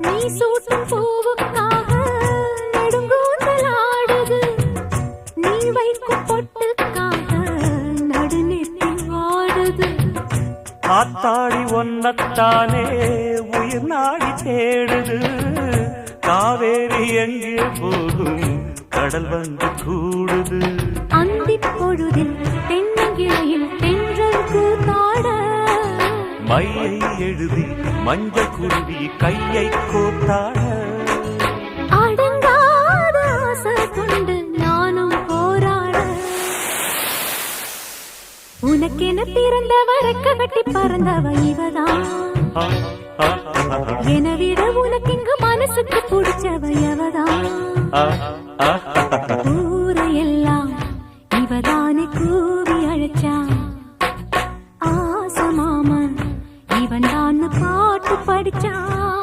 நீ சூட்டும் பூவுக்காக நெடுங்கூந்தல் ஆடுது, நீ வைக்கும் பொட்டுக்காக நடுநெத்தி ஆடுது. ஆத்தாடி ஒன்னத்தானே உயிர் நாடி தேடுது, காவேரி எங்கே போகும் கடல் வந்து கூடுது. அந்திப் பொழுதில் தென்னங்கிளையில் தென்றல் கூத்தாட, மையை எழுதி மஞ்சள் குருவி கையை கோத்தாட. அடங்காத ஆசை கொண்டு நானும் போராட, உனக்கென பிறந்தவ ரெக்க கட்டி பறந்தவ இவதான், என விட உனக்கு இங்கு மனசுக்கு பிடிச்சவ எவதான்.